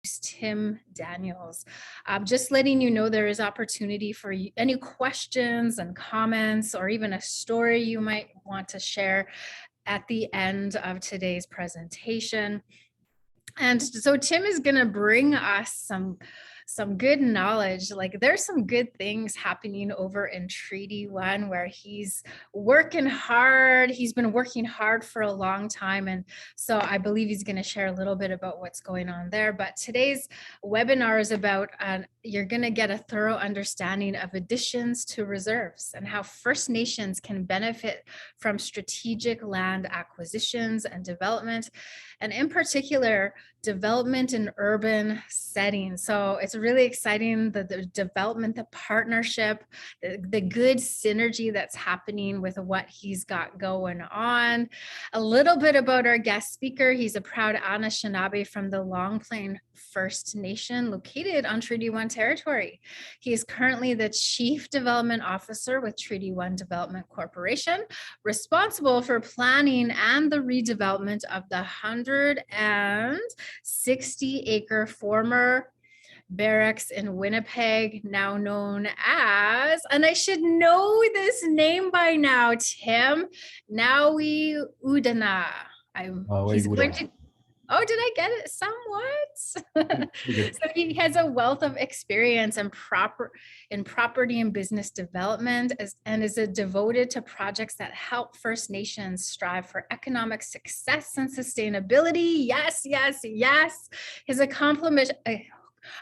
Tim Daniels. Just letting you know there is opportunity for any questions and comments or even a story you might want to share at the end of today's presentation. And so Tim is going to bring us some good knowledge. Like there's some good things happening over in Treaty 1 where he's working hard. He's been working hard for a long time. And so I believe he's going to share a little bit about what's going on there. But today's webinar is about, you're going to get a thorough understanding of additions to reserves and how First Nations can benefit from strategic land acquisitions and development, and in particular, development in urban settings. So it's really exciting, the development, the partnership, the good synergy that's happening with what he's got going on. A little bit about our guest speaker. He's a proud Anishinabe from the Long Plain First Nation located on Treaty 1 territory. He is currently the Chief Development Officer with Treaty 1 Development Corporation, responsible for planning and the redevelopment of the 160-acre former barracks in Winnipeg, now known as, and I should know this name by now, Tim, Naawi-Oodena. He's going to, oh, did I get it somewhat? So he has a wealth of experience in property and business development, and is devoted to projects that help First Nations strive for economic success and sustainability. Yes, yes, yes.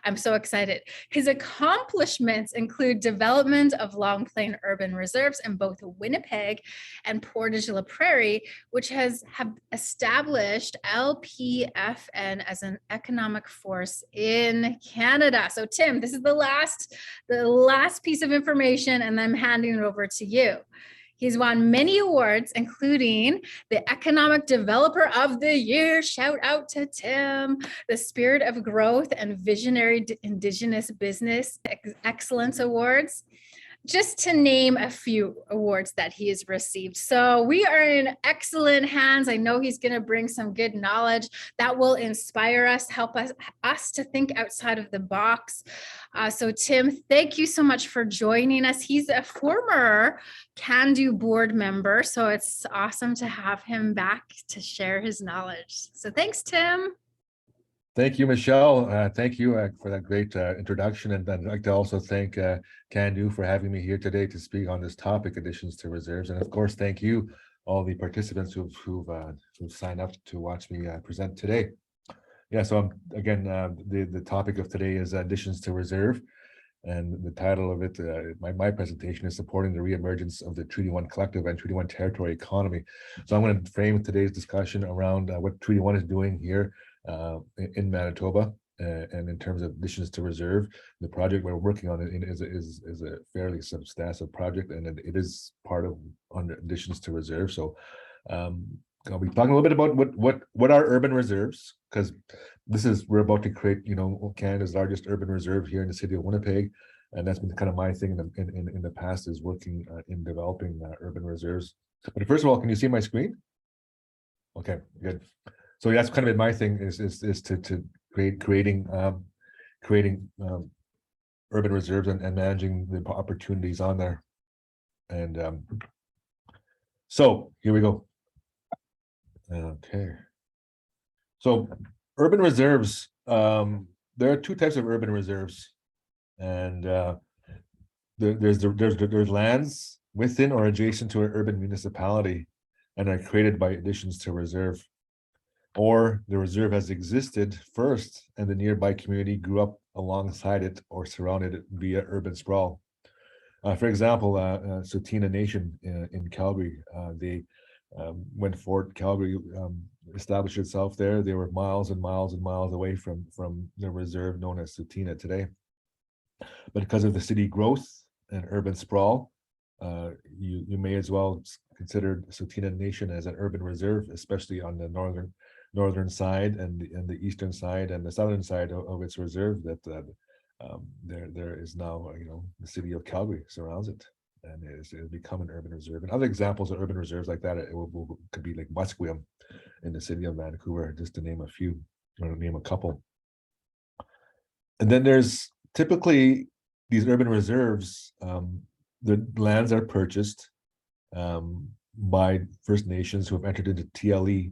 I'm so excited. His accomplishments include development of Long Plain urban reserves in both Winnipeg and Portage, Prairie, which have established LPFN as an economic force in Canada. So Tim, this is the last piece of information, and I'm handing it over to you. He's won many awards, including the Economic Developer of the Year, shout out to Tim, the Spirit of Growth and Visionary Indigenous Business Excellence Awards, just to name a few awards that he has received. So we are in excellent hands. I know he's going to bring some good knowledge that will inspire us, help us to think outside of the box. So Tim, thank you so much for joining us. He's a former Cando board member, so it's awesome to have him back to share his knowledge. So thanks, Tim. Thank you, Michelle. Thank you for that great introduction. And I'd like to also thank Cando for having me here today to speak on this topic, additions to reserves. And of course, thank you, all the participants who've signed up to watch me present today. Yeah, so again, the topic of today is additions to reserve. And the title of it, my presentation is supporting the reemergence of the Treaty 1 collective and Treaty 1 territory economy. So I'm going to frame today's discussion around what Treaty 1 is doing here in Manitoba, and in terms of additions to reserve. The project we're working on is a fairly substantial project, and it is part of under additions to reserve. So I'll be talking a little bit about what are urban reserves, because we're about to create, Canada's largest urban reserve here in the city of Winnipeg, and that's been kind of my thing in the past, is working in developing urban reserves. But first of all, can you see my screen? Okay, good. So that's kind of been my thing, is to creating urban reserves and managing the opportunities on there. And so here we go. Okay. So urban reserves, there are two types of urban reserves, and there's lands within or adjacent to an urban municipality and are created by additions to reserve. Or the reserve has existed first and the nearby community grew up alongside it or surrounded it via urban sprawl. For example, Tsuut'ina Nation in Calgary, when Fort Calgary established itself there, they were miles and miles and miles away from the reserve known as Tsuut'ina today. But because of the city growth and urban sprawl, you may as well consider Tsuut'ina Nation as an urban reserve, especially on the northern side and the eastern side and the southern side of its reserve. That there is now, the city of Calgary surrounds it, and it has become an urban reserve. And other examples of urban reserves like that could be like Musqueam in the city of Vancouver, just to name a few, or to name a couple. And then there's typically these urban reserves, the lands are purchased by First Nations who have entered into TLE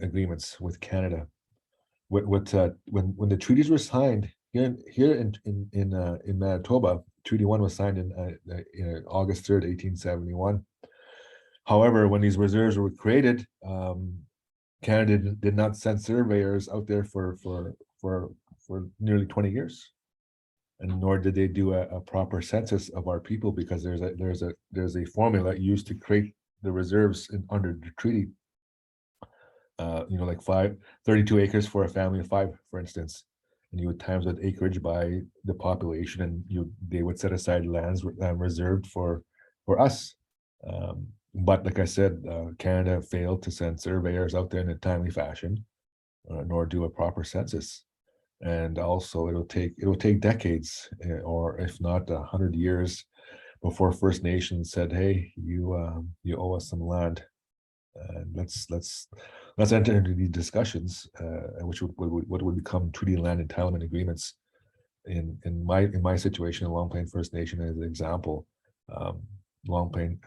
agreements with Canada. When the treaties were signed here in Manitoba, Treaty 1 was signed in August 3rd, 1871. However, when these reserves were created, Canada did not send surveyors out there for nearly 20 years, and nor did they do a proper census of our people, because there's a formula used to create the reserves under the treaty. Like 32 acres for a family of 5, for instance, and you would times that acreage by the population, and they would set aside lands reserved for us. But like I said, Canada failed to send surveyors out there in a timely fashion, nor do a proper census. And also, it'll take decades, or if not 100 years, before First Nations said, "Hey, you owe us some land." And let's enter into these discussions, which would become treaty land entitlement agreements. In my situation in Long Plain First Nation, as an example, Long Plain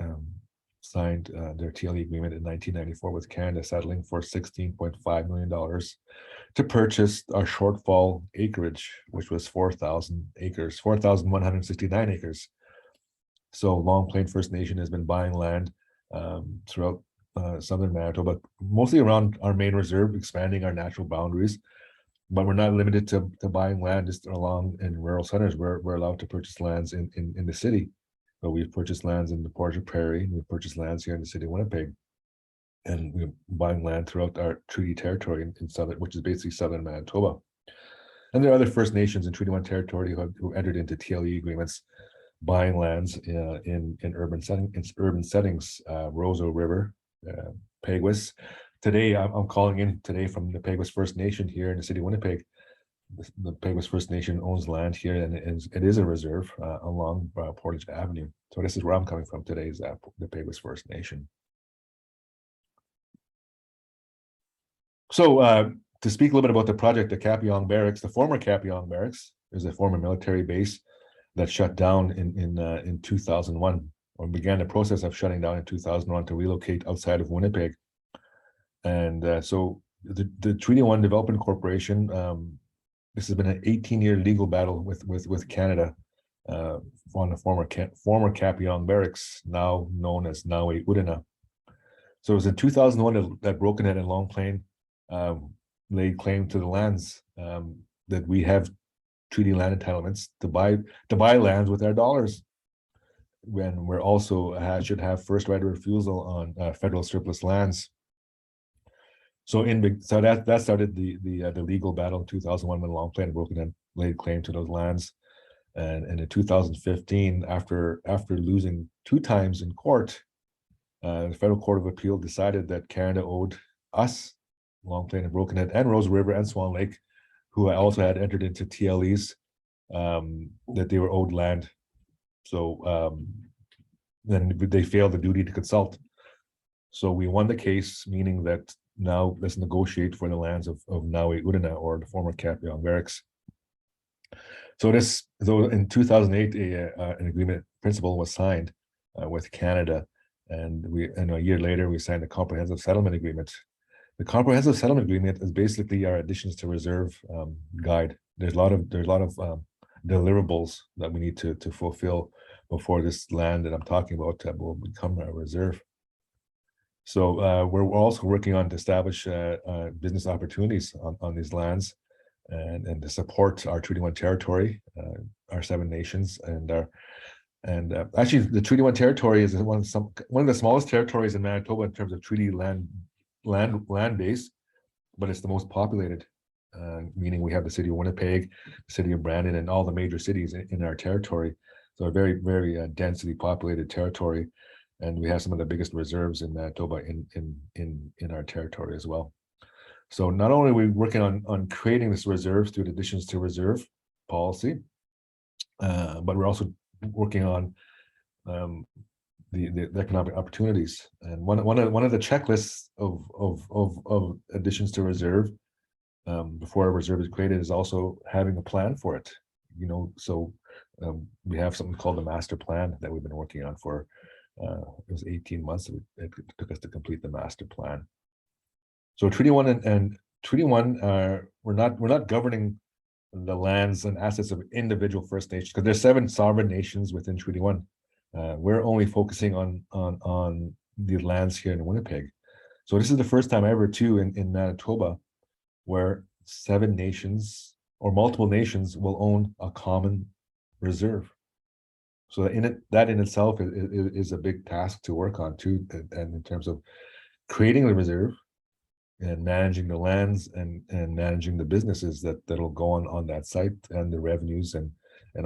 signed their TLE agreement in 1994 with Canada, settling for $16.5 million to purchase our shortfall acreage, which was 4,000 acres, 4,169 acres. So Long Plain First Nation has been buying land throughout southern Manitoba, mostly around our main reserve, expanding our natural boundaries. But we're not limited to buying land just along in rural centers. We're allowed to purchase lands in the city. But we've purchased lands in the Portage Prairie, we've purchased lands here in the city of Winnipeg, and we're buying land throughout our treaty territory in southern, which is basically southern Manitoba. And there are other First Nations in Treaty 1 territory who entered into TLE agreements, buying lands in urban settings, Roseau River, Peguis. Today, I'm calling in today from the Peguis First Nation here in the city of Winnipeg. The Peguis First Nation owns land here, and it is a reserve along Portage Avenue. So this is where I'm coming from today, is the Peguis First Nation. So to speak a little bit about the project, the Kapyong Barracks, the former Kapyong Barracks is a former military base that shut down in 2001, or began the process of shutting down in 2001 to relocate outside of Winnipeg. And so the Treaty 1 Development Corporation, this has been an 18-year legal battle with Canada on the former Kapyong Barracks, now known as Naawi-Oodena. So it was in 2001 that Broken Head and Long Plain laid claim to the lands, that we have treaty land entitlements to buy lands with our dollars, when we're also should have first right of refusal on federal surplus lands. So that started the legal battle in 2001, when Long Plain and Broken Head laid claim to those lands. And in 2015, after losing 2 times in court, the Federal Court of Appeal decided that Canada owed us, Long Plain and Broken Head, and Rose River and Swan Lake, who also had entered into TLEs, that they were owed land. So then they failed the duty to consult. So we won the case, meaning that now let's negotiate for the lands of Naawi-Oodena, or the former Kapyong Barracks. So in 2008, an agreement principle was signed with Canada, and a year later we signed a comprehensive settlement agreement. The comprehensive settlement agreement is basically our additions to reserve guide. There's a lot of deliverables that we need to fulfill before this land that I'm talking about will become a reserve. So we're also working on to establish business opportunities on these lands, and to support our Treaty 1 territory, our 7 nations, and actually the Treaty 1 territory is one of the smallest territories in Manitoba in terms of treaty land base, but it's the most populated, meaning we have the city of Winnipeg, the city of Brandon, and all the major cities in our territory. So a very, very densely populated territory, and we have some of the biggest reserves in Manitoba in our territory as well. So not only are we working on creating this reserve through additions to reserve policy, but we're also working on the economic opportunities. And one of the checklists of additions to reserve before a reserve is created is also having a plan for it. So we have something called the master plan that we've been working on for it was 18 months. It took us to complete the master plan. So Treaty One and Treaty One, we're not governing the lands and assets of individual First Nations because there's 7 sovereign nations within Treaty One. We're only focusing on the lands here in Winnipeg. So this is the first time ever too in Manitoba where 7 nations or multiple nations will own a common reserve. So that in itself is a big task to work on too, and in terms of creating the reserve and managing the lands and managing the businesses that'll go on that site and the revenues and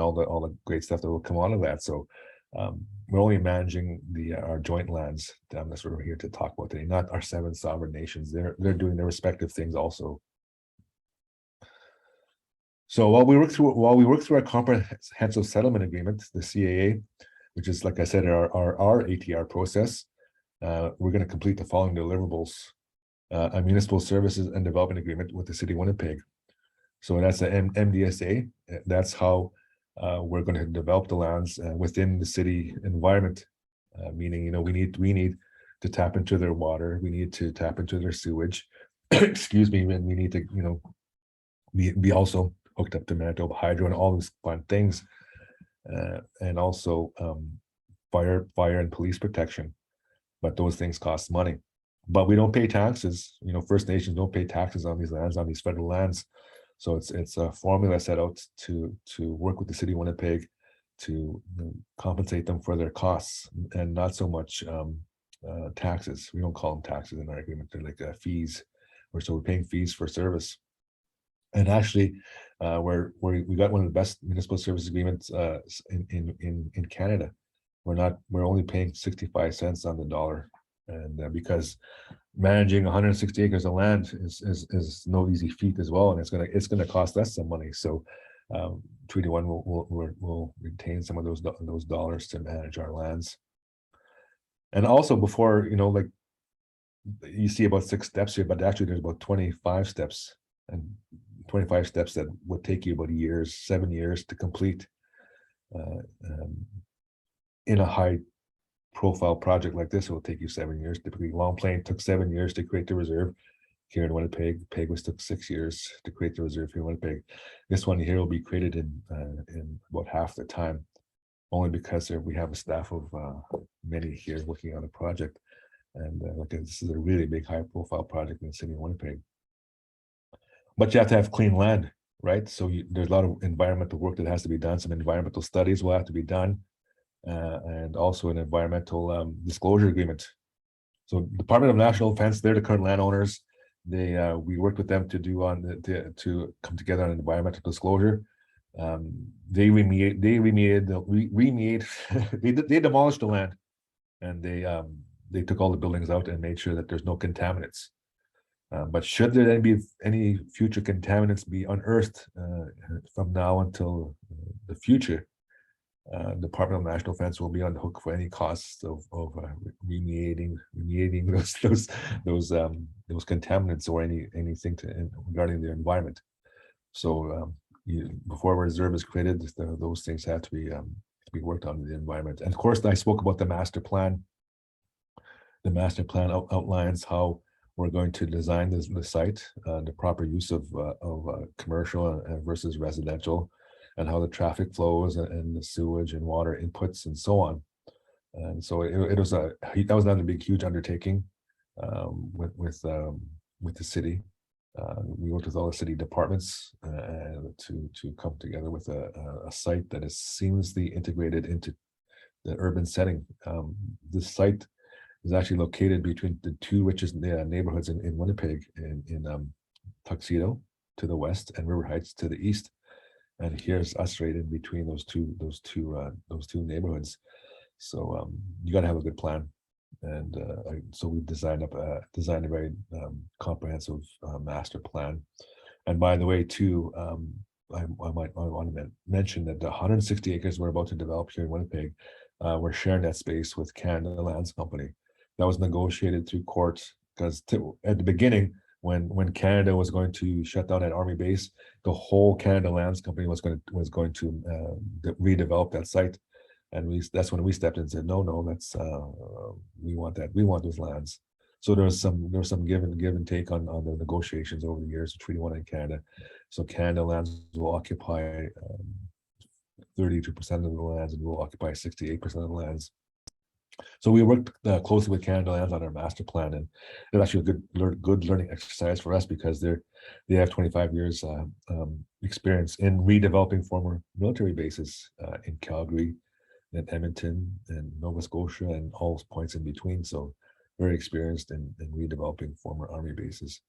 all the great stuff that will come out of that. So we're only managing our joint lands. That's what we're here to talk about today, not our 7 sovereign nations. They're doing their respective things also. So while we work through our comprehensive settlement agreement, the CAA, which is, like I said, our ATR process, we're going to complete the following deliverables: a municipal services and development agreement with the City of Winnipeg. So that's an MDSA. That's how we're going to develop the lands within the city environment. Meaning, we need to tap into their water, we need to tap into their sewage. Excuse me, and we need to, be also hooked up to Manitoba Hydro and all these fun things, and also fire and police protection. But those things cost money. But we don't pay taxes. First Nations don't pay taxes on these lands, on these federal lands. So it's a formula set out to work with the City of Winnipeg to compensate them for their costs and not so much taxes. We don't call them taxes in our agreement. They're like fees. We're paying fees for service. And actually, we got one of the best municipal service agreements in Canada. We're only paying 65 cents on the dollar, and because managing 160 acres of land is no easy feat as well, and it's gonna cost us some money. So Treaty One will retain some of those dollars to manage our lands. And also, before like you see about 6 steps here, but actually there's about 25 steps, and 25 steps that would take you about 7 years to complete. In a high profile project like this, it will take you 7 years. Typically, Long Plain took 7 years to create the reserve here in Winnipeg. Peguis took 6 years to create the reserve here in Winnipeg. This one here will be created in about half the time, only because we have a staff of many here working on the project. And this is a really big high profile project in the city of Winnipeg. But you have to have clean land, right? So there's a lot of environmental work that has to be done. Some environmental studies will have to be done, and also an environmental disclosure agreement. So Department of National Defense, they're the current landowners. We worked with them to to come together on an environmental disclosure. They demolished the land, and they took all the buildings out and made sure that there's no contaminants. But should there then be any future contaminants be unearthed from now until the future, Department of National Defense will be on the hook for any costs of remediating those contaminants or anything regarding the environment. So before a reserve is created, those things have to be worked on in the environment. And of course, I spoke about the master plan. The master plan outlines how we're going to design the site, the proper use of commercial versus residential, and how the traffic flows and the sewage and water inputs and so on. And so that was not a big, huge undertaking with the city. We worked with all the city departments to come together with a site that is seamlessly integrated into the urban setting. This site is actually located between the 2 richest neighborhoods in Winnipeg, in Tuxedo to the west and River Heights to the east. And here's us right in between those two neighborhoods. So you got to have a good plan, and so we designed a very comprehensive master plan. And by the way, too, I want to mention that the 160 acres we're about to develop here in Winnipeg, we're sharing that space with Cando Lands Company. That was negotiated through court because at the beginning, when Canada was going to shut down that army base, the whole Canada Lands Company was going to redevelop that site, and that's when we stepped in and said, no, that's we want those lands. So there was some give and take on the negotiations over the years of Treaty 1 in Canada. So Canada Lands will occupy 32% of the lands, and will occupy 68% of the lands. So we worked closely with Canada Lands on our master plan, and it's actually a good learning exercise for us because they have 25 years experience in redeveloping former military bases in Calgary and Edmonton and Nova Scotia and all points in between. So very experienced in redeveloping former army bases.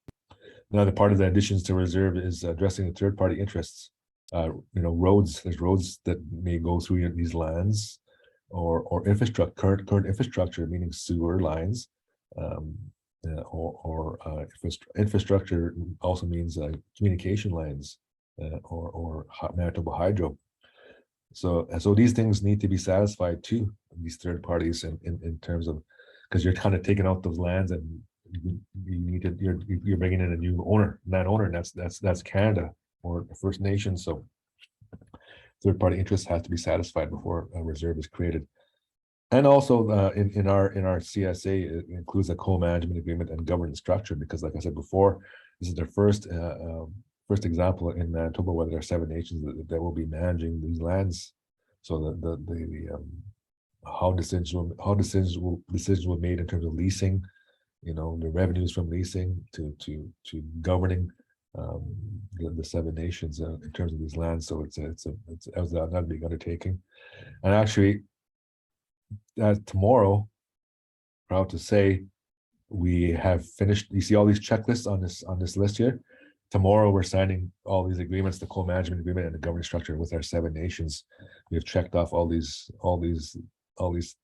Another part of the additions to reserve is addressing the third-party interests. Roads. There's roads that may go through these lands, or infrastructure, current infrastructure, meaning sewer lines, infrastructure also means communication lines, or Manitoba Hydro. So these things need to be satisfied too, these third parties, in terms of, because you're kind of taking out those lands, and you're bringing in a new land owner, and that's Canada or the First Nations. So third-party interests have to be satisfied before a reserve is created. And also in our CSA, it includes a co-management agreement and governance structure, because like I said before, this is their first example in Manitoba where there are 7 nations that will be managing these lands. So how decisions were made in terms of leasing, the revenues from leasing to governing the 7 nations in terms of these lands. So it's not a big undertaking. And actually, tomorrow, proud to say, we have finished. You see all these checklists on this list here. Tomorrow, we're signing all these agreements, the co-management agreement and the governance structure with our 7 nations. We have checked off all these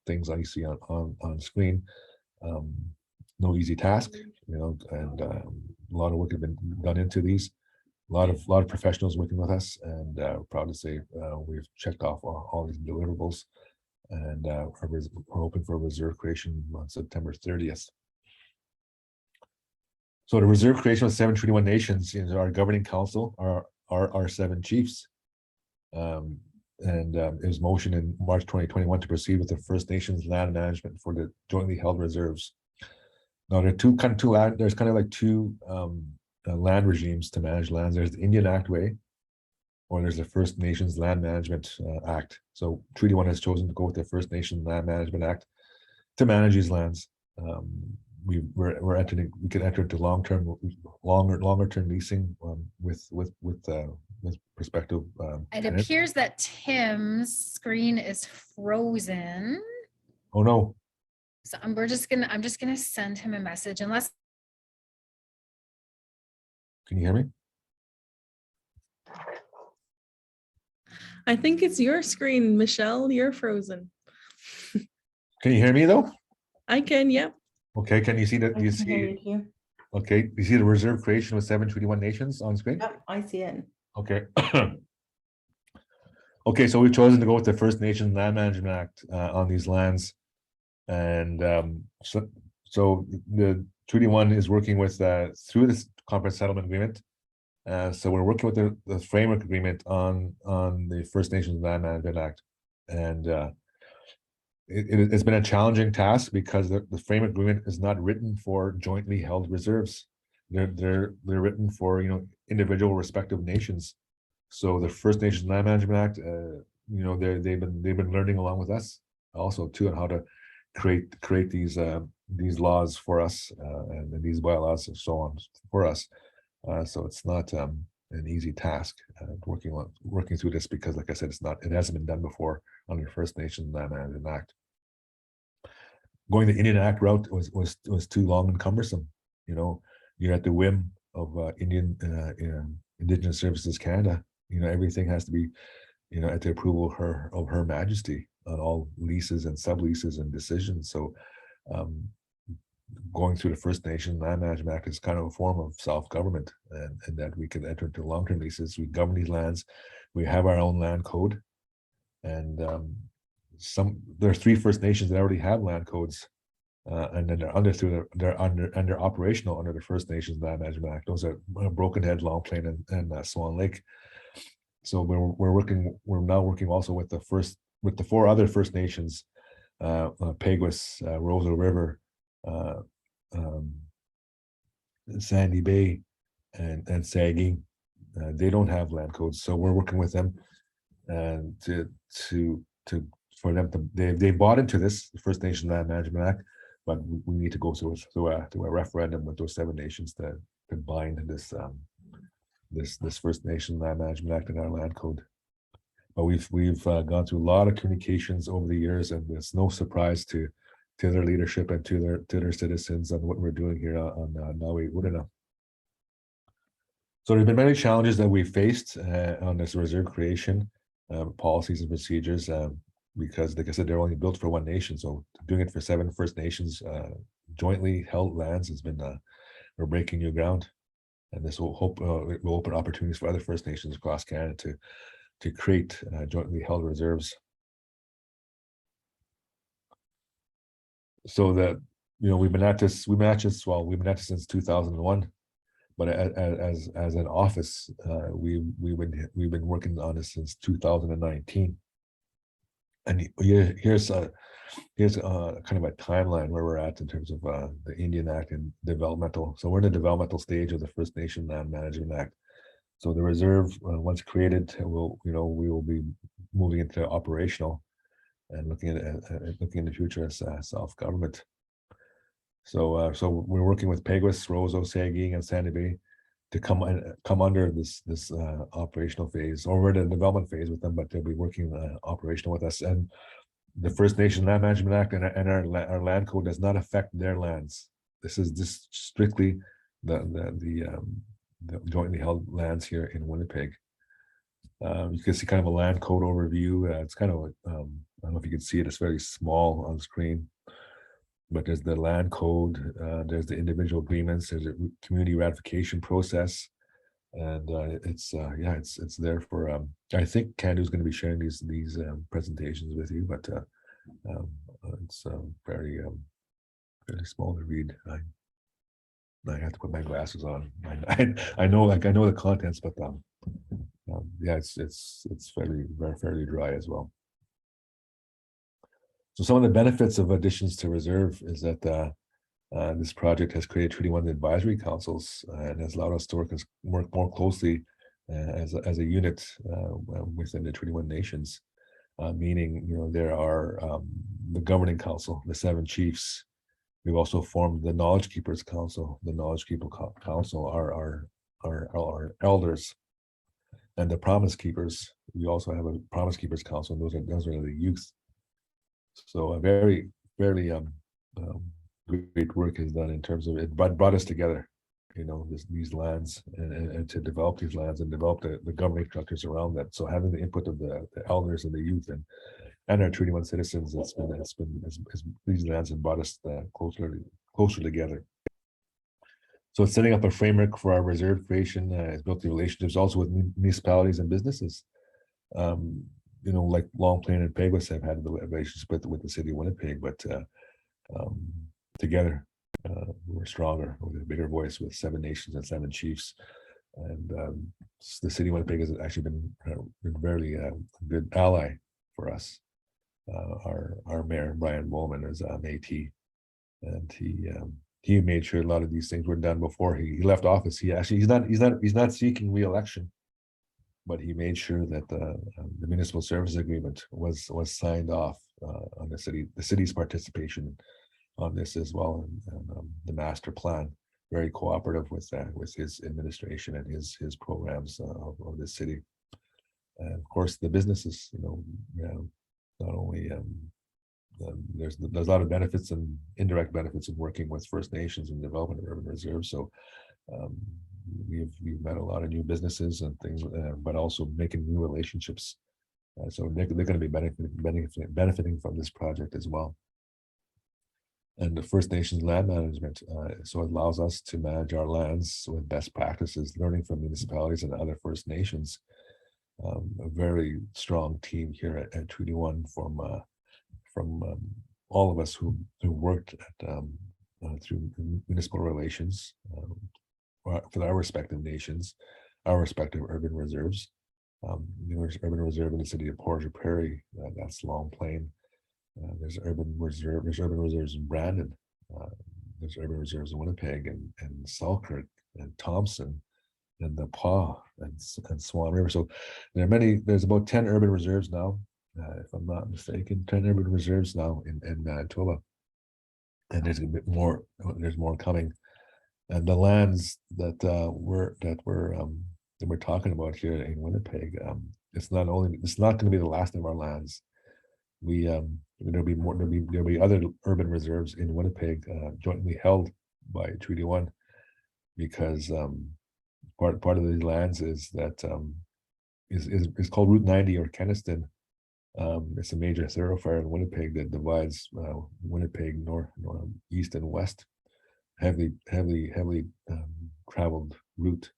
things I see on screen. No easy task, and a lot of work has been done into these. A lot of professionals working with us, and proud to say we've checked off all these deliverables, and we're hoping for a reserve creation on September 30th. So the reserve creation of 7 Treaty 1 nations is our governing council, our 7 chiefs. It was motioned in March 2021 to proceed with the First Nations land management for the jointly held reserves. Now there are there's kind of like two land regimes to manage lands. There's the Indian Act Way, or there's the First Nations Land Management Act. So Treaty 1 has chosen to go with the First Nations Land Management Act to manage these lands. We can enter into longer term leasing with prospective. It appears that Tim's screen is frozen. Oh no. So I'm just gonna send him a message, unless. Can you hear me? I think it's your screen, Michelle. You're frozen. Can you hear me though? I can, yeah. Okay, can you see that? Do you see? Hear you here. Okay, do you see the reserve creation with 7 Treaty 1 nations on screen? Yep, I see it. Okay. Okay, so we've chosen to go with the First Nations Land Management Act on these lands. And so the Treaty 1 is working with through this comprehensive settlement agreement. So we're working with the framework agreement on the First Nations Land Management Act. And it's been a challenging task because the framework agreement is not written for jointly held reserves. They're written for individual respective nations. So the First Nations Land Management Act, they've been learning along with us also too on how to create these laws for us and these bylaws and so on for us. So it's not an easy task working through this, because like I said, it hasn't been done before under First Nations Land Management Act. Going the Indian Act route was too long and cumbersome. You're at the whim of Indigenous Services Canada. Everything has to be at the approval of Her Majesty on all leases and subleases and decisions. So going through the First Nation Land Management Act is kind of a form of self-government, and that we can enter into long-term leases. We govern these lands. We have our own land code, and there are 3 First Nations that already have land codes, and then they're operational under the First Nations Land Management Act. Those are Broken Head, Long Plain, and Swan Lake. So we're now working also with the 4 other First Nations, Peguis, Roseau River, Sandy Bay, and Saging. They don't have land codes, so we're working with them and for them to they bought into this First Nation Land Management Act, but we need to go through a referendum with those 7 nations to bind this First Nation Land Management Act in our land code. But we've gone through a lot of communications over the years, and it's no surprise to their leadership and to their citizens on what we're doing here on Naawi-Oodena. So there have been many challenges that we faced on this reserve creation, policies and procedures, because, like I said, they're only built for 1 nation. So doing it for 7 First Nations jointly held lands has been we're breaking new ground, and this will it will open opportunities for other First Nations across Canada to create jointly held reserves. So that we've been at this since 2001. But as an office, we've been working on this since 2019. And here's kind of a timeline where we're at in terms of the Indian Act and developmental. So we're in the developmental stage of the First Nation Land Management Act. So the reserve, once created, we will be moving into operational and looking in the future as self-government. So we're working with Peguis, Roseau, Saging, and Sandy Bay to come under this operational phase, or we're in the development phase with them, but they'll be working operational with us. And the First Nation Land Management Act and our land code does not affect their lands. This is strictly the jointly held lands here in Winnipeg. You can see kind of a land code overview. It's kind of like, I don't know if you can see it. It's very small on the screen. But there's the land code, there's the individual agreements, there's a community ratification process, and it's there for. I think Cando is going to be sharing these presentations with you, but it's very small to read. I have to put my glasses on. I know the contents, but it's fairly dry as well. So some of the benefits of additions to reserve is that this project has created Treaty 1 advisory councils and has allowed us to work more closely as a unit within the Treaty 1 nations. Meaning, there are the governing council, the 7 chiefs. We've also formed the Knowledge Keepers Council. The Knowledge Keeper Council are our elders, and the Promise Keepers. We also have a Promise Keepers Council, and those are the youth. So a fairly great work is done in terms of it brought us together, these lands and to develop these lands and develop the governing structures around that. So having the input of the elders and the youth and our Treaty 1 citizens, these lands have brought us closer together. So it's setting up a framework for our reserve creation. It's built the relationships also with municipalities and businesses. Like Long Plain and Peguis have had the relationship with the city of Winnipeg, but together we're stronger with a bigger voice with 7 nations and 7 chiefs. And the city of Winnipeg has actually been very good ally for us. Our mayor Brian Bowman is Métis, and he made sure a lot of these things were done before he left office. He's not seeking re-election, but he made sure that the municipal service agreement was signed off on the city's participation on this as well, and the master plan. Very cooperative with his administration and his programs of the city, and of course the businesses. Not only there's a lot of benefits and indirect benefits of working with First Nations and development of urban reserves. So. We've met a lot of new businesses and things, but also making new relationships. So they're going to be benefiting from this project as well. And the First Nations land management, so it allows us to manage our lands with best practices, learning from municipalities and other First Nations. A very strong team here at Treaty 1 from all of us who worked at through municipal relations for our respective nations, our respective urban reserves. There's urban reserve in the city of Portage, Prairie. That's Long Plain. There's urban reserves in Brandon. There's urban reserves in Winnipeg and Selkirk and Thompson and the Paw and Swan River. So there are many. There's about 10 urban reserves now, if I'm not mistaken. 10 urban reserves now in Manitoba, and there's a bit more. There's more coming. And the lands that we're talking about here in Winnipeg, it's not going to be the last of our lands. There'll be other urban reserves in Winnipeg jointly held by Treaty 1, because part of these lands is that is called Route 90 or Keniston. It's a major thoroughfare in Winnipeg that divides Winnipeg north, east, and west. Heavily traveled route,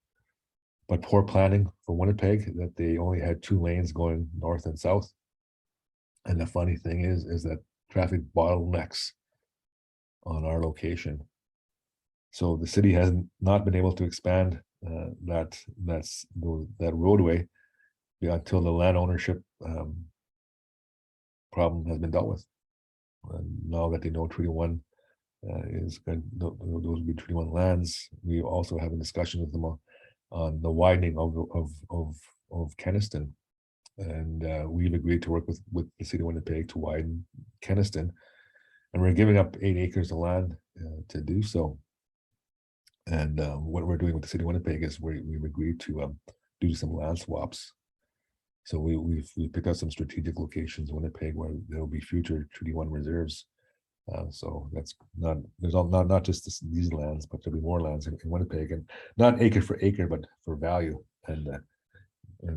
but poor planning for Winnipeg, that they only had 2 lanes going north and south. And the funny thing is that traffic bottlenecks on our location. So the city has not been able to expand that roadway until the land ownership problem has been dealt with. And now that they know Treaty 1 is going, those will be Treaty 1 lands. We also have a discussion with them on the widening of Keniston, and we've agreed to work with the city of Winnipeg to widen Keniston, and we're giving up 8 acres of land to do so. And what we're doing with the city of Winnipeg is we've agreed to do some land swaps. So we've picked out some strategic locations in Winnipeg where there will be future Treaty 1 reserves. So that's not just these lands, but there'll be more lands in Winnipeg, and not acre for acre, but for value. And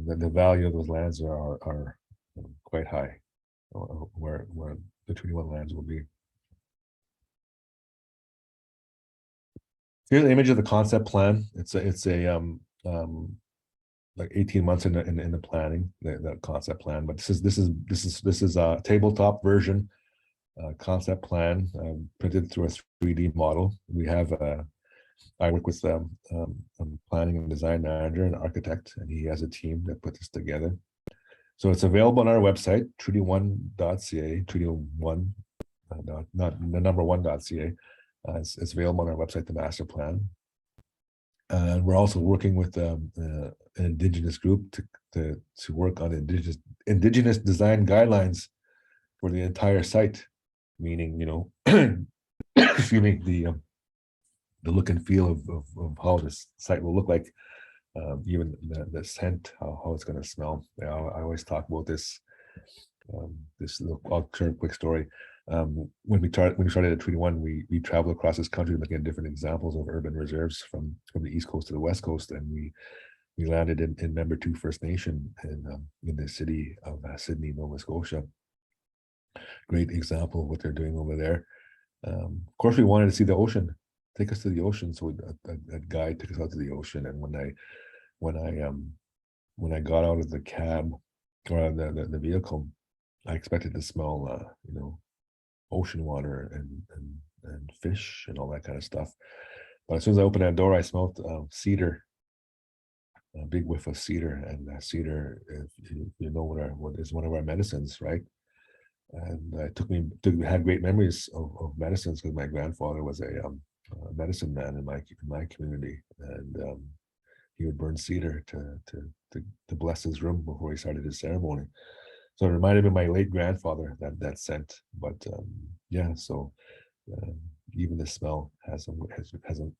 the value of those lands are quite high, where the Treaty 1 lands will be. Here's an image of the concept plan. It's a like 18 months in the planning, the concept plan. But this is a tabletop version. Concept plan printed through a 3D model. We have I work with a planning and design manager and architect, and he has a team that put this together. So it's available on our website, treaty1.ca, treaty1, not the number 1.ca. It's available on our website, the master plan. And we're also working with an Indigenous group to work on Indigenous design guidelines for the entire site. Meaning, excuse me, the look and feel of how this site will look like, even the scent, how it's going to smell. I always talk about this. I'll share a quick story. When we started at Treaty 1, we traveled across this country looking at different examples of urban reserves from the East Coast to the West Coast, and we landed in Member 2 First Nation in the city of Sydney, Nova Scotia. Great example of what they're doing over there. Of course, we wanted to see the ocean. Take us to the ocean. So a guide took us out to the ocean. And when I got out of the cab or the vehicle, I expected to smell ocean water and fish and all that kind of stuff. But as soon as I opened that door, I smelled cedar, a big whiff of cedar. And cedar, if you know what is one of our medicines, right? And had great memories of medicines, because my grandfather was a medicine man in my community, and he would burn cedar to bless his room before he started his ceremony. So it reminded me of my late grandfather, that scent. But yeah, so even the smell has a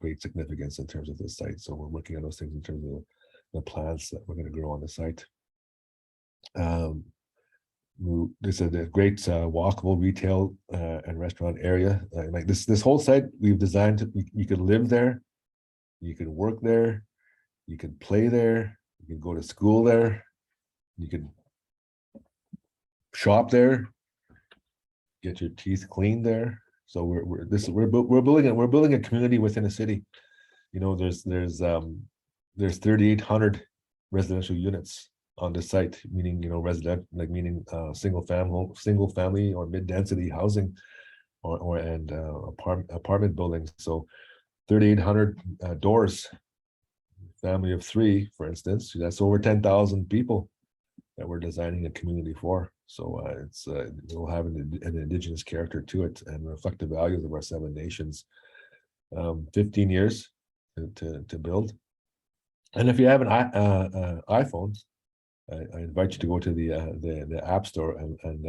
great significance in terms of this site. So we're working on those things in terms of the plants that we're going to grow on the site. This is a great walkable retail and restaurant area. Like this whole site we've designed to, you could live there, you could work there, you could play there, you can go to school there, you could shop there, get your teeth cleaned there. So we're building a community within a city. There's 3,800 residential units on the site, meaning resident, like meaning single family or mid-density housing. apartment buildings. So 3,800 doors, family of 3, for instance. That's over 10,000 people that we're designing a community for. So it will have an indigenous character to it and reflect the values of our 7 nations. 15 years to build. And if you have an iPhone, I invite you to go to the App Store and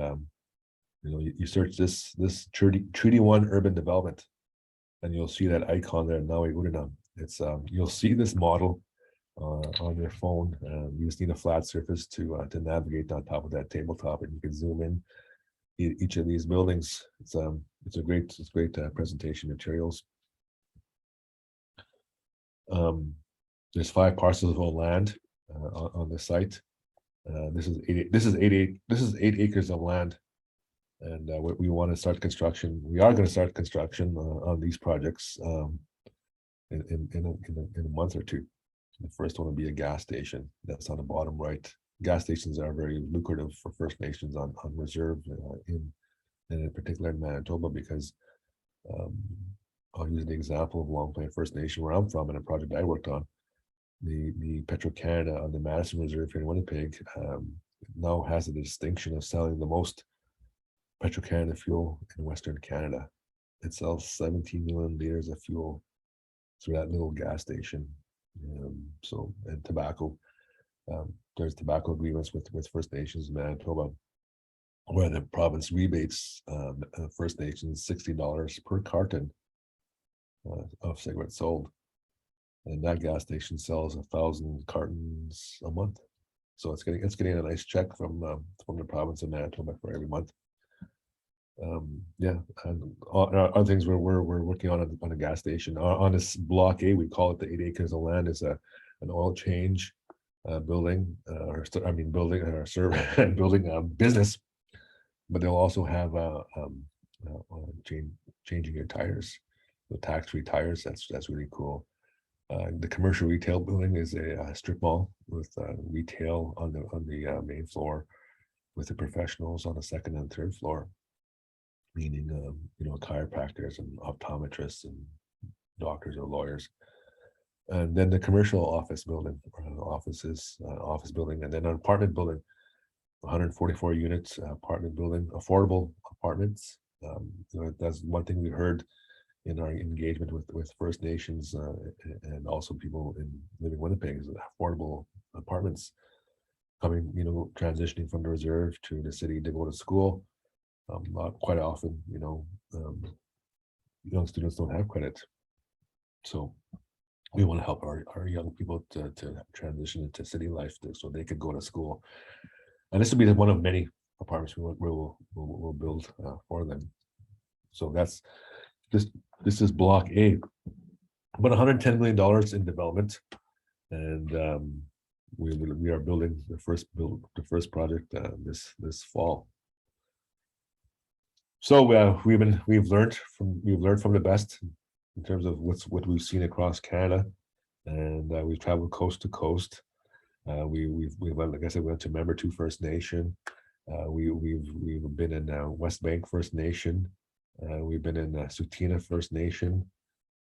you search this Treaty 1 urban development, and you'll see that icon there, Naawi-Oodena. It's you'll see this model on your phone. You just need a flat surface to navigate on top of that tabletop, and you can zoom in each of these buildings. It's great presentation materials. There's 5 parcels of land on the site. This is 8 acres of land, and we want to start construction. We are going to start construction on these projects in a month or two. The first one will be a gas station. That's on the bottom right. Gas stations are very lucrative for First Nations on reserve in particular in Manitoba, because I'll use the example of Long Plain First Nation, where I'm from, and a project I worked on. The Petro-Canada on the Madison Reserve here in Winnipeg now has the distinction of selling the most Petro-Canada fuel in Western Canada. It sells 17 million liters of fuel through that little gas station. And tobacco, there's tobacco agreements with First Nations in Manitoba, where the province rebates First Nations $60 per carton of cigarettes sold. And that gas station sells 1,000 cartons a month, so it's getting a nice check from the province of Manitoba for every month. And other things we're working on a gas station on this block A. We call it the 8 acres of land. Is an oil change building, building business, but they'll also have changing your tires, the tax-free tires. That's really cool. The commercial retail building is a strip mall with retail on the main floor, with the professionals on the second and third floor, meaning chiropractors and optometrists and doctors or lawyers. And then the commercial office building, office building, and then an apartment building, 144 units apartment building, affordable apartments. That's one thing we heard in our engagement with First Nations and also people living in Winnipeg, is affordable apartments coming, transitioning from the reserve to the city to go to school. Quite often, young students don't have credit, so we want to help our young people to transition into city life so they could go to school. And this will be one of many apartments we'll build for them. So that's this is block A, about $110 million in development, and we are building the first project this fall. So we've learned from the best in terms of what we've seen across Canada, and we've traveled coast to coast. We went, like I said, we went to Membertou First Nation. We've been in West Bank First Nation. We've been in Tsuut'ina First Nation,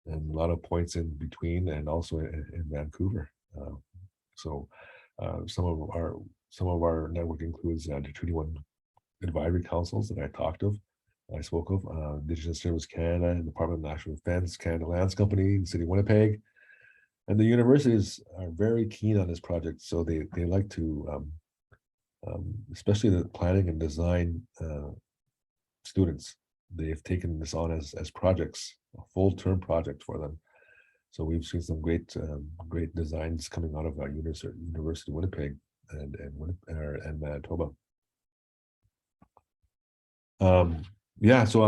and a lot of points in between, and also in Vancouver. So some of our network includes the Treaty 1 advisory councils that I spoke of, Indigenous Service Canada, and Department of National Defence, Canada Lands Company, the City of Winnipeg, and the universities are very keen on this project. So they like to, especially the planning and design students, they've taken this on as projects, a full-term project for them. So we've seen some great designs coming out of our University of Winnipeg and Manitoba. So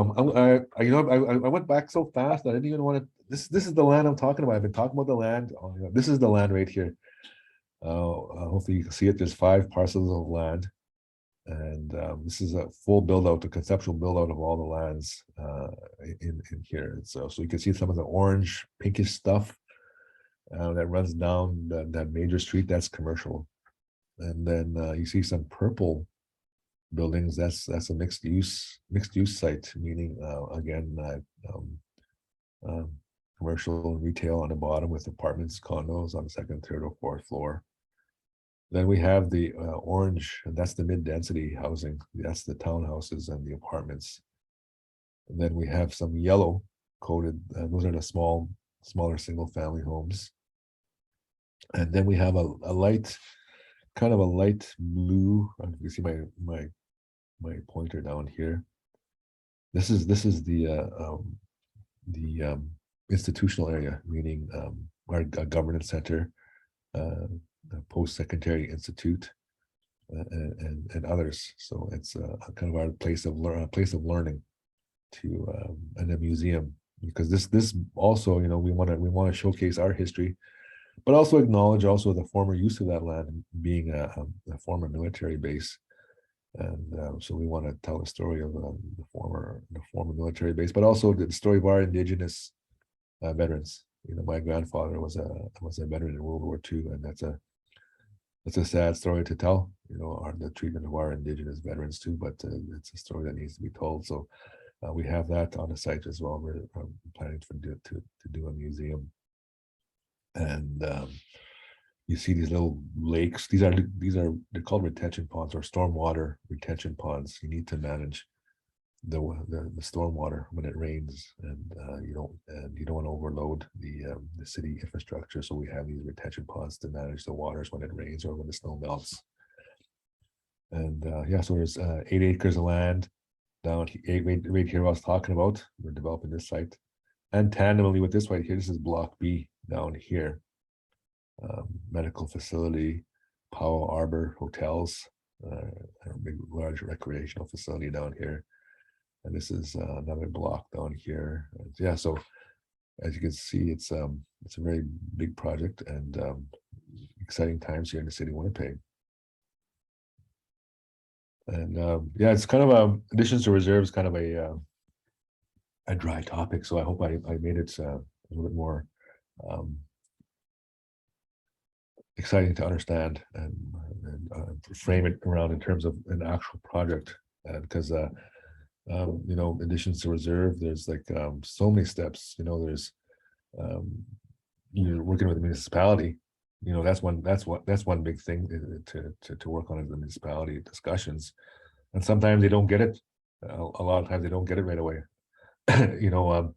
I went back so fast I didn't even want to. This is the land I'm talking about. I've been talking about the land. This is the land right here. Hopefully you can see it. There's 5 parcels of land, and this is a full build out, the conceptual build out of all the lands in here. So you can see some of the orange, pinkish stuff that runs down that major street. That's commercial, and then you see some purple buildings. That's a mixed use site, meaning again commercial and retail on the bottom with apartments, condos on the second, third, or fourth floor. Then we have the orange, and that's the mid-density housing. That's the townhouses and the apartments. And then we have some yellow coated, those are the smaller single-family homes. And then we have a light, kind of a light blue. You can see my pointer down here. This is the institutional area, meaning our governance center, post-secondary institute, and others. So it's kind of our place of learning to and a museum, because this also, you know, we want to showcase our history, but also acknowledge also the former use of that land being a former military base. And so we want to tell the story of the former military base, but also the story of our Indigenous veterans. You know, my grandfather was a veteran in World War II, and that's a sad story to tell. You know, the treatment of our Indigenous veterans too, but it's a story that needs to be told. So we have that on the site as well. We're planning to do a museum, and you see these little lakes. These are they're called retention ponds or stormwater retention ponds. You need to manage the stormwater when it rains, and you don't want to overload the city infrastructure. So we have these retention ponds to manage the waters when it rains or when the snow melts. And yeah, so there's 8 acres of land down right here I was talking about. We're developing this site, and tandemly with this right here, this is block B down here. Medical facility, Powell Arbor hotels, a big large recreational facility down here. And this is another block down here. And yeah, so as you can see, it's a very big project, and exciting times here in the city of Winnipeg. And yeah, it's kind of additions to reserves, kind of a dry topic. So I hope I made it a little bit more exciting to understand and frame it around in terms of an actual project, because you know, additions to reserve, there's like so many steps. You know, there's you're working with the municipality. You know, that's one big thing to work on is the municipality discussions, and sometimes they don't get it. A lot of times they don't get it right away. You know,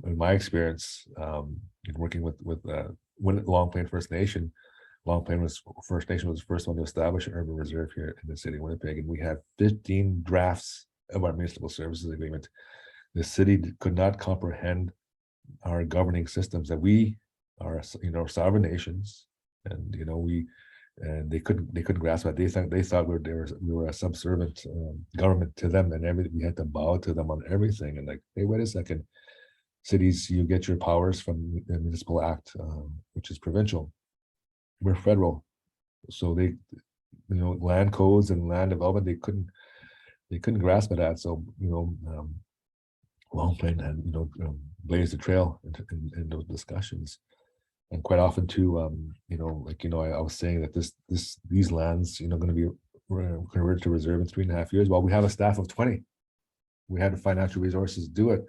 in my experience, in working with Long Plain First Nation. Long Plain First Nation was the first one to establish an urban reserve here in the city of Winnipeg, and we have 15 drafts of our municipal services agreement. The city could not comprehend our governing systems, that we are, you know, sovereign nations, and you know they couldn't grasp that. They thought we were a subservient government to them, and we had to bow to them on everything. And like, hey, wait a second, cities, you get your powers from the municipal act, which is provincial. We're federal, so they, you know, land codes and land development, they couldn't grasp at that. So you know, Long Plain had, you know, blazed the trail in those discussions, and quite often too, you know, like, you know, I was saying that these lands, you know, going to be converted to reserve in 3.5 years. Well, we have a staff of 20. We had the financial resources to do it,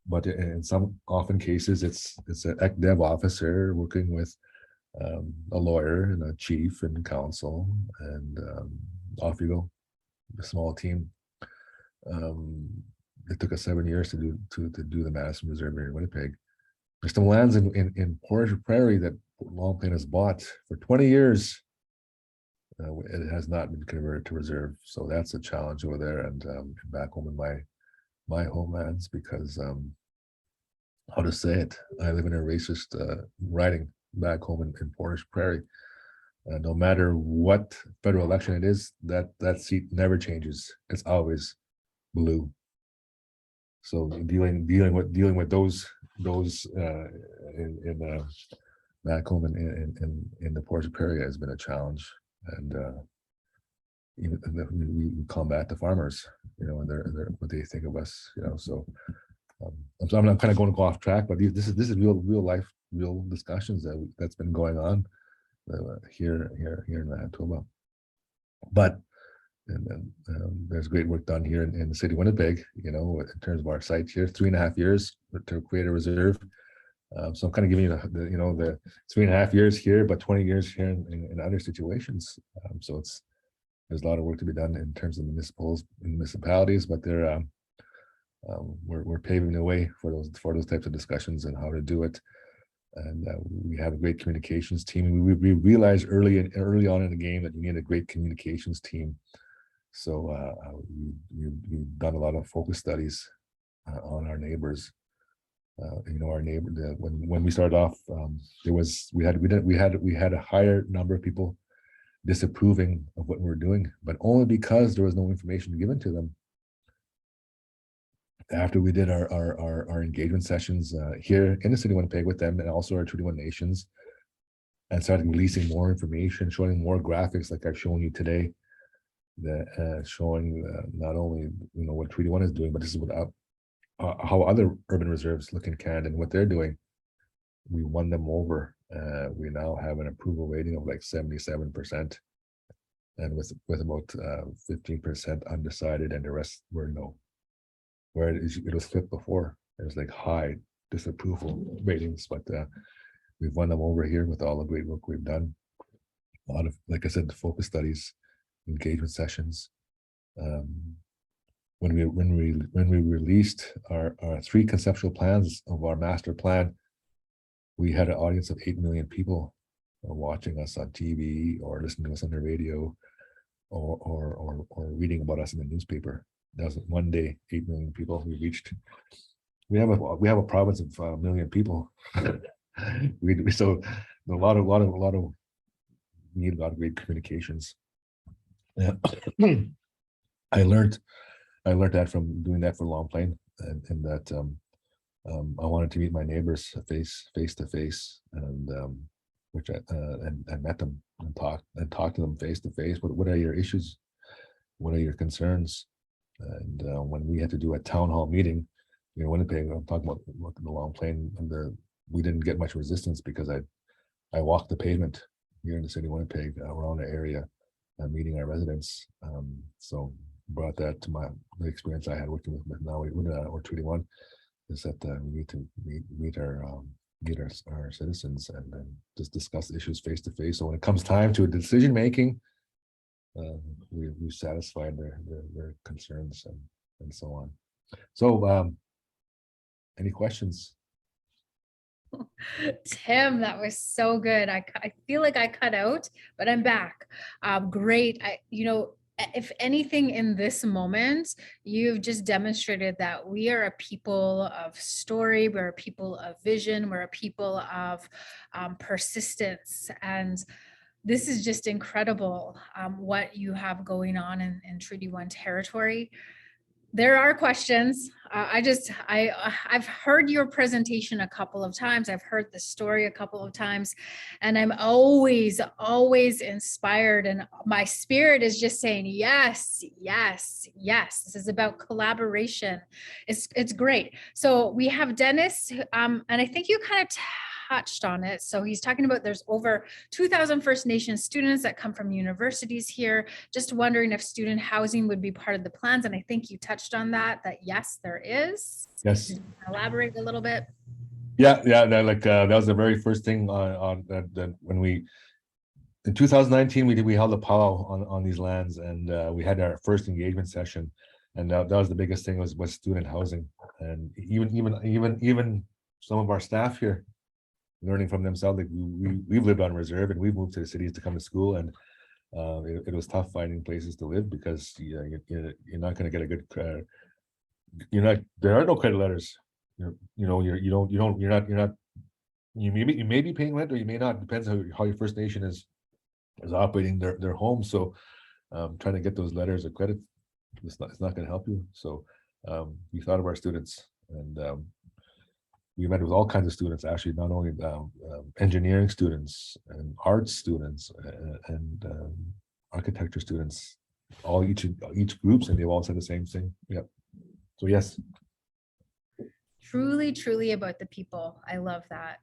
but in some often cases, it's an ECDEV officer working with a lawyer and a chief and counsel, and off you go, a small team. It took us 7 years to do the Madison Reserve here in Winnipeg. There's some lands in Portage, Prairie that Long Plain has bought for 20 years. It has not been converted to reserve, so that's a challenge over there. And back home in my homelands, because how to say it, I live in a racist riding back home in Portage, Prairie. No matter what federal election it is, that seat never changes. It's always blue. So dealing with those in back home in the Portage Prairie has been a challenge, and we combat the farmers, you know, and they're what they think of us, you know. So I'm not kind of going to go off track, but this is real life, real discussions that's been going on here in Manitoba. But And then there's great work done here in the city of Winnipeg, you know, in terms of our site here, 3.5 years to create a reserve. So I'm kind of giving you the you know, the 3.5 years here, but 20 years here in other situations. So there's a lot of work to be done in terms of municipalities, but they're we're paving the way for those types of discussions and how to do it. And we have a great communications team. We realized early on in the game that we need a great communications team. So we've done a lot of focus studies on our neighbors. You know, our neighbor. When we started off, we had a higher number of people disapproving of what we were doing, but only because there was no information given to them. After we did our engagement sessions here in the city of Winnipeg with them, and also our 21 nations, and started releasing more information, showing more graphics like I've shown you today, that showing not only, you know, what Treaty 1 is doing, but this is what how other urban reserves look in Canada and what they're doing. We won them over. We now have an approval rating of like 77%, and with about 15% undecided, and the rest were no. Where it was flipped before, it was like high disapproval ratings, but we've won them over here with all the great work we've done. A lot of, like I said, the focus studies, engagement sessions. When we released our 3 conceptual plans of our master plan, we had an audience of 8 million people watching us on TV or listening to us on the radio or reading about us in the newspaper. That was one day, 8 million people we reached. We have a province of 1 million people. So a lot of we need a lot of great communications. Yeah. I learned that from doing that for Long Plain, and that I wanted to meet my neighbors face to face, and which I met them and talked to them face to face. What are your issues? What are your concerns? And when we had to do a town hall meeting, you know, Winnipeg, I'm talking about the Long Plain, and we didn't get much resistance because I walked the pavement here in the city of Winnipeg around the area, meeting our residents. So brought that to the experience I had working with Naawi-Oodena or Treaty 1, is that we need to meet our citizens and just discuss issues face to face. So when it comes time to a decision making, we've satisfied their concerns and so on. So any questions? Tim, that was so good. I feel like I cut out, but I'm back. Great. You know, if anything in this moment, you've just demonstrated that we are a people of story, we're a people of vision, we're a people of persistence. And this is just incredible what you have going on in Treaty 1 territory. There are questions. I've heard your presentation a couple of times. I've heard the story a couple of times, and I'm always inspired. And my spirit is just saying, yes, yes, yes. This is about collaboration. It's great. So we have Dennis, and I think you kind of touched on it. So he's talking about there's over 2,000 First Nations students that come from universities here. Just wondering if student housing would be part of the plans. And I think you touched on that yes, there is. Yes. Can you elaborate a little bit? Yeah. That was the very first thing on that when we, in 2019, we held a powwow on these lands, and we had our first engagement session, and that was the biggest thing was student housing, and even some of our staff here learning from themselves. Like we've lived on reserve, and we've moved to the cities to come to school, and it was tough finding places to live because you're not going to get a good there are no credit letters. You may be paying rent or you may not. Depends how your First Nation is operating their home. So trying to get those letters of credit, it's not going to help you. So we thought of our students, and we met with all kinds of students, actually, not only engineering students and arts students and architecture students, each groups, and they've all said the same thing. Yep. So yes. Truly, truly about the people. I love that.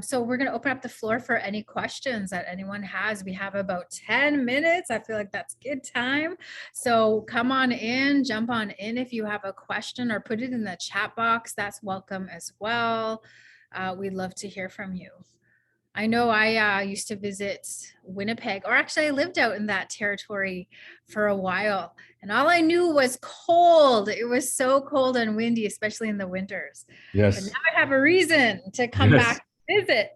So we're going to open up the floor for any questions that anyone has. We have about 10 minutes. I feel like that's good time. So come on in, jump on in if you have a question, or put it in the chat box. That's welcome as well. We'd love to hear from you. I know I used to visit Winnipeg, or actually I lived out in that territory for a while, and all I knew was cold. It was so cold and windy, especially in the winters. But now Yes. I have a reason to come Yes. back to visit.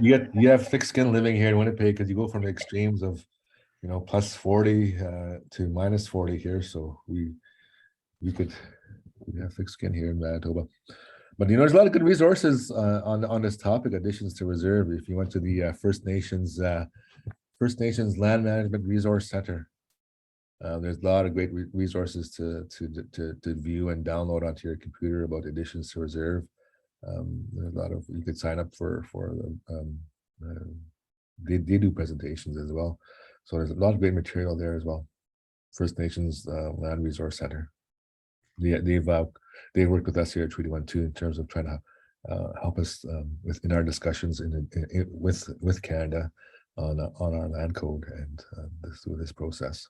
You have thick skin living here in Winnipeg because you go from the extremes of, plus 40 to minus 40 here. So we have thick skin here in Manitoba. But there's a lot of good resources on this topic, additions to reserve. If you went to the First Nations Land Management Resource Center, there's a lot of great resources to view and download onto your computer about additions to reserve. There's a lot of, you could sign up for they do presentations as well. So there's a lot of great material there as well. First Nations Land Resource Center. They've worked with us here at Treaty 1-2 in terms of trying to help us in our discussions with Canada on our land code and through this process.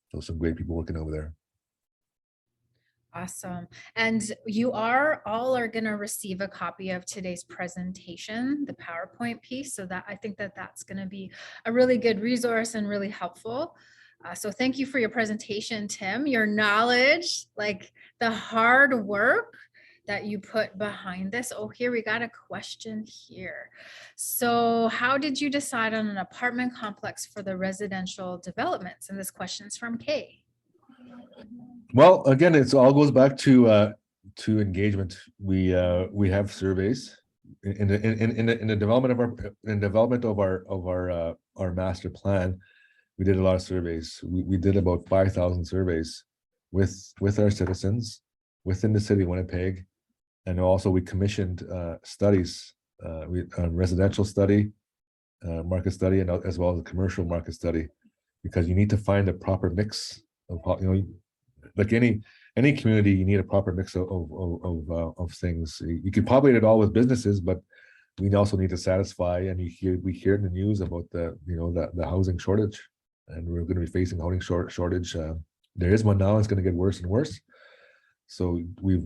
So some great people working over there. Awesome. And you all are going to receive a copy of today's presentation, the PowerPoint piece. So that I think that that's going to be a really good resource and really helpful. So thank you for your presentation, Tim. Your knowledge, like the hard work that you put behind this. Oh, here we got a question here. So how did you decide on an apartment complex for the residential developments? And this question's from Kay. Well, again, it all goes back to engagement. We have surveys in the development of our master plan. We did a lot of surveys. We did about 5,000 surveys with our citizens within the city of Winnipeg, and also we commissioned studies, a residential study, market study, and as well as a commercial market study, because you need to find the proper mix of, like any community, you need a proper mix of things. You can populate it all with businesses, but we also need to satisfy. And we hear in the news about the housing shortage, and we're going to be facing housing shortage. There is one now. It's going to get worse and worse. So we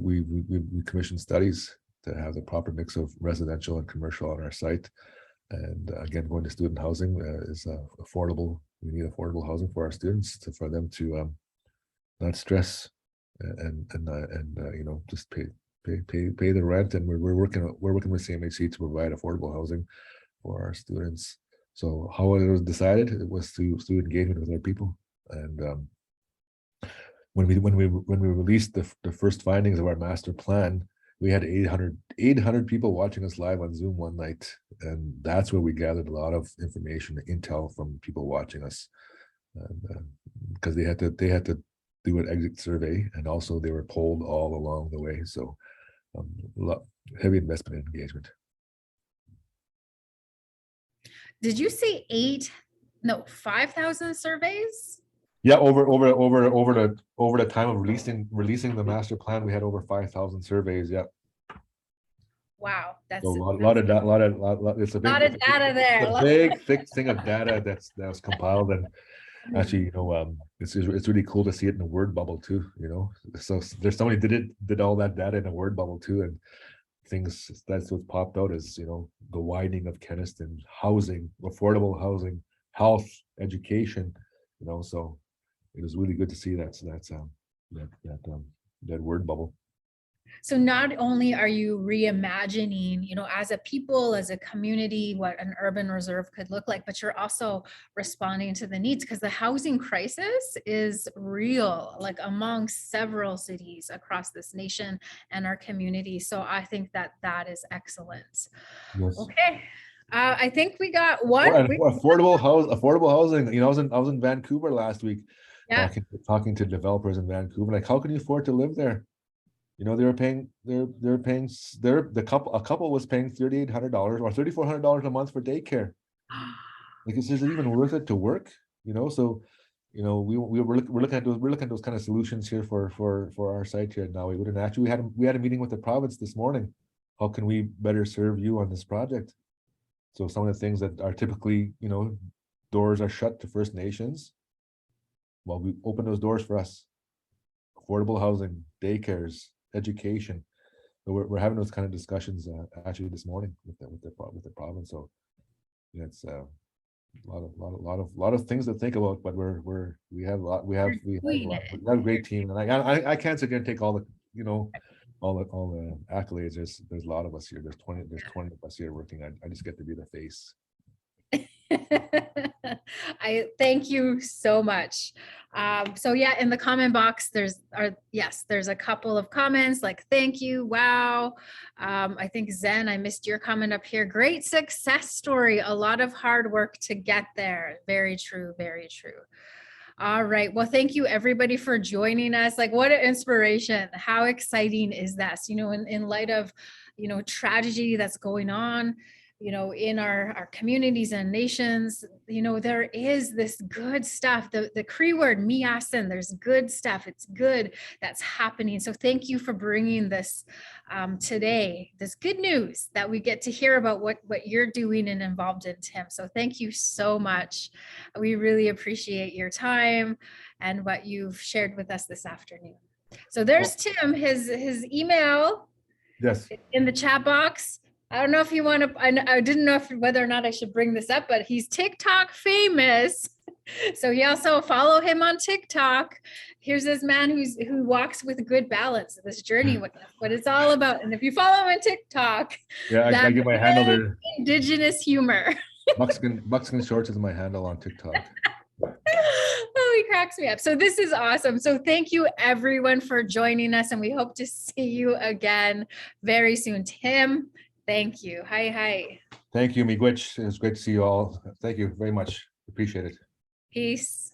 commissioned studies to have the proper mix of residential and commercial on our site. And again, going to student housing is affordable. We need affordable housing for our students for them to not stress and just pay the rent. And we're working with CMHC to provide affordable housing for our students. So how it was decided, it was through engagement with our people. And when we released the first findings of our master plan, we had 800 people watching us live on Zoom one night, and that's where we gathered a lot of information, intel from people watching us, because they had to do an exit survey, and also they were polled all along the way. So heavy investment in engagement. Did you say 5,000 surveys? Yeah, over the time of releasing the master plan, we had over 5,000 surveys. Yeah. Wow, that's so a lot of data. It's a lot of data there. A big thick thing of data that's compiled, and actually, it's really cool to see it in a word bubble too. So there's somebody did all that data in a word bubble too, and that's what popped out is the widening of Kenniston, housing, affordable housing, health, education. So it was really good to see that word bubble. So not only are you reimagining, as a people, as a community, what an urban reserve could look like, but you're also responding to the needs, because the housing crisis is real, like among several cities across this nation and our community. So I think that is excellent. Yes. Okay. I think we got one. Affordable housing. I was in Vancouver last week. Yeah. Talking to developers in Vancouver, like, how can you afford to live there? A couple was paying $3,800 or $3,400 a month for daycare. Like, is it even worth it to work? So we're looking at those kind of solutions here for our site here now. We wouldn't actually we had a meeting with the province this morning. How can we better serve you on this project? So some of the things that are typically, doors are shut to First Nations. Well, we open those doors for us. Affordable housing, daycares, education. So we're having those kind of discussions actually this morning with the province. So yeah, it's a lot of things to think about, but we have a great team, and I can't sit here and take all the all the accolades. There's a lot of us here. There's 20 of us here working. I just get to be the face. I thank you so much. So yeah, in the comment box, there's a couple of comments like thank you, wow. I think Zen, I missed your comment up here. Great success story, a lot of hard work to get there. Very true, very true. All right. Well, thank you everybody for joining us. Like, what an inspiration. How exciting is this? In light of, tragedy that's going on, in our communities and nations, there is this good stuff. The Cree word, miyasin, there's good stuff. It's good that's happening. So thank you for bringing this today, this good news that we get to hear about what you're doing and involved in, Tim. So thank you so much. We really appreciate your time and what you've shared with us this afternoon. So there's Tim, his email. Yes. In the chat box. I don't know if you want to, I didn't know whether or not I should bring this up, but he's TikTok famous. So you also follow him on TikTok. Here's this man who walks with good balance, this journey, what it's all about. And if you follow him on TikTok, yeah, I give my handle there. Indigenous humor. Buckskin Shorts is my handle on TikTok. Oh, he cracks me up. So this is awesome. So thank you everyone for joining us, and we hope to see you again very soon. Tim, thank you. Hi. Thank you, Miigwech. It was great to see you all. Thank you very much. Appreciate it. Peace.